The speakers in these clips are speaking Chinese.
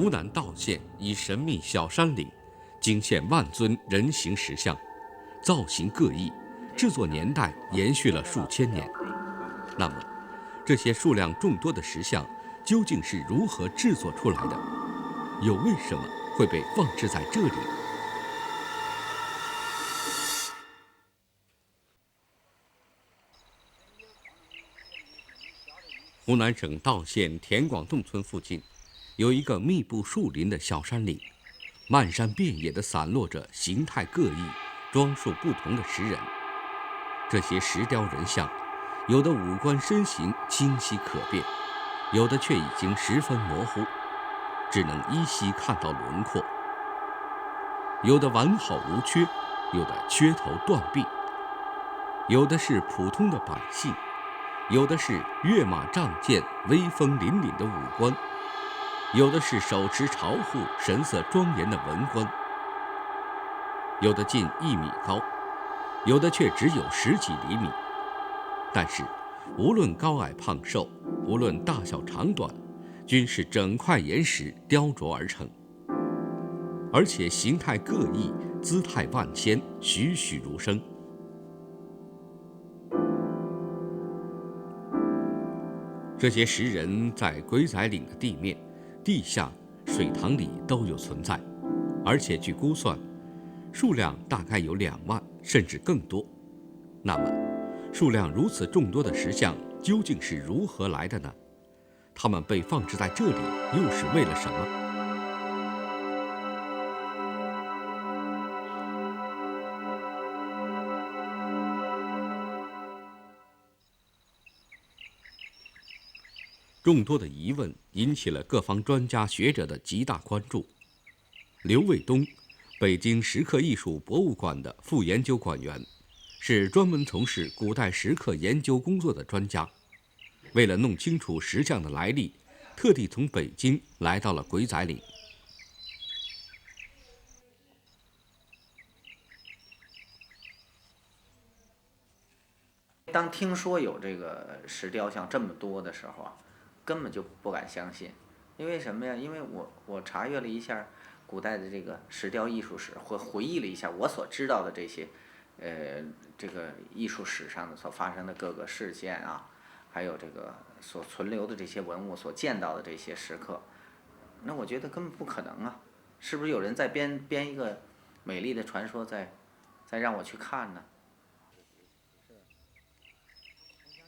湖南道县一神秘小山岭，惊现万尊人形石像，造型各异，制作年代延续了数千年。那么，这些数量众多的石像究竟是如何制作出来的？又为什么会被放置在这里？湖南省道县田广洞村附近，有一个密布树林的小山岭，漫山遍野地散落着形态各异、装束不同的石人。这些石雕人像，有的五官身形清晰可辨，有的却已经十分模糊，只能依稀看到轮廓。有的完好无缺，有的缺头断臂，有的是普通的百姓，有的是跃马仗剑、威风凛凛的武官，有的是手持朝户、神色庄严的文官，有的近1米高，有的却只有10几厘米。但是，无论高矮胖瘦，无论大小长短，均是整块岩石雕琢而成，而且形态各异，姿态万千，栩栩如生。这些石人在鬼仔岭的地面、地下、水塘里都有存在，而且据估算，数量大概有2万甚至更多。那么，数量如此众多的石像究竟是如何来的呢？它们被放置在这里又是为了什么？众多的疑问引起了各方专家学者的极大关注。刘卫东，北京石刻艺术博物馆的副研究馆员，是专门从事古代石刻研究工作的专家。为了弄清楚石像的来历，特地从北京来到了鬼仔岭。当听说有这个石雕像这么多的时候啊，根本就不敢相信。因为什么呀？因为我查阅了一下古代的这个石雕艺术史，或回忆了一下我所知道的这些这个艺术史上的所发生的各个事件啊，还有这个所存留的这些文物，所见到的这些石刻，那我觉得根本不可能啊！是不是有人在编一个美丽的传说，再让我去看呢？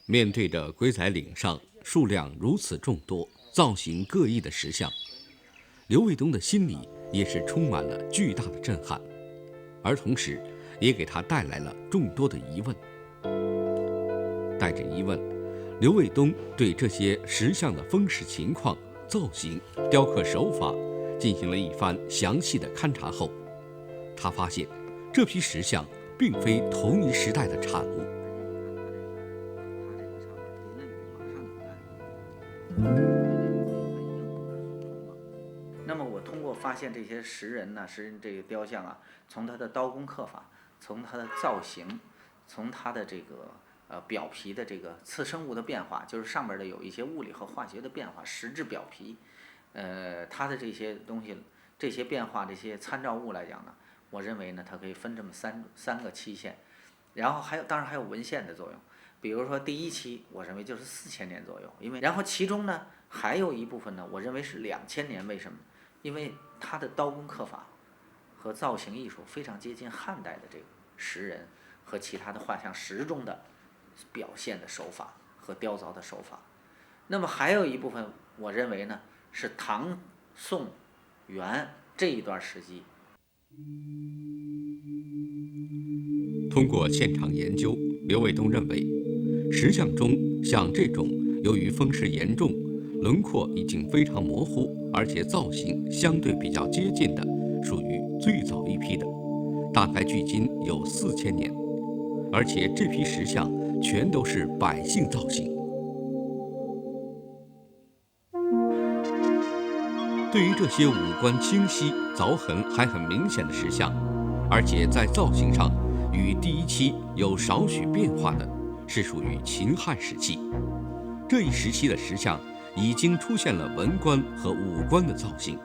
面对着鬼仔岭上数量如此众多、造型各异的石像，刘卫东的心里也是充满了巨大的震撼，而同时也给他带来了众多的疑问。带着疑问，刘卫东对这些石像的风蚀情况、造型、雕刻手法进行了一番详细的勘察后，他发现这批石像并非同一时代的产物。那么我通过发现这些石人这个雕像啊，从他的刀工刻法，从他的造型，从他的这个表皮的这个次生物的变化，就是上面的有一些物理和化学的变化，石质表皮，它的这些东西，这些变化，这些参照物来讲呢，我认为呢，它可以分这么三个期限，然后当然还有文献的作用。比如说第一期，我认为就是4000年左右，然后其中呢还有一部分呢，我认为是2000年。为什么？因为它的刀工刻法和造型艺术非常接近汉代的这个石人和其他的画像石中的表现的手法和雕凿的手法。那么还有一部分，我认为呢是唐、宋、元这一段时期。通过现场研究，刘卫东认为，石像中像这种由于风蚀严重，轮廓已经非常模糊，而且造型相对比较接近的，属于最早一批的，大概距今有4000年，而且这批石像全都是百姓造型。对于这些五官清晰、凿痕还很明显的石像，而且在造型上与第一期有少许变化的，是属于秦汉时期。这一时期的石像已经出现了文官和武官的造型，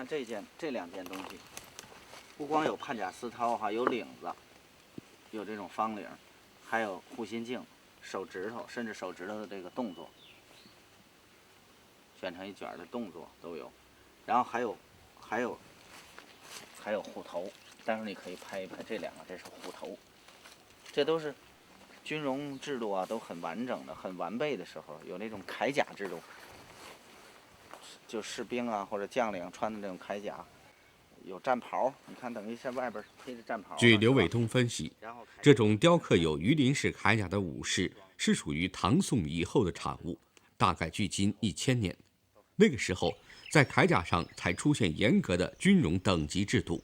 看这两件东西，不光有判甲丝绦哈，有领子，有这种方领，还有护心镜、手指头，甚至手指头的这个动作，卷成一卷的动作都有。然后还有虎头，待会儿你可以拍一拍这两个，这是虎头，这都是军容制度啊，都很完整的、很完备的时候，有那种铠甲制度，就士兵啊或者将领穿的那种铠甲，有战袍，你看等于在外边披着战袍。据刘伟东分析，这种雕刻有鱼鳞式铠甲的武士是属于唐宋以后的产物，大概距今1000年。那个时候，在铠甲上才出现严格的军容等级制度。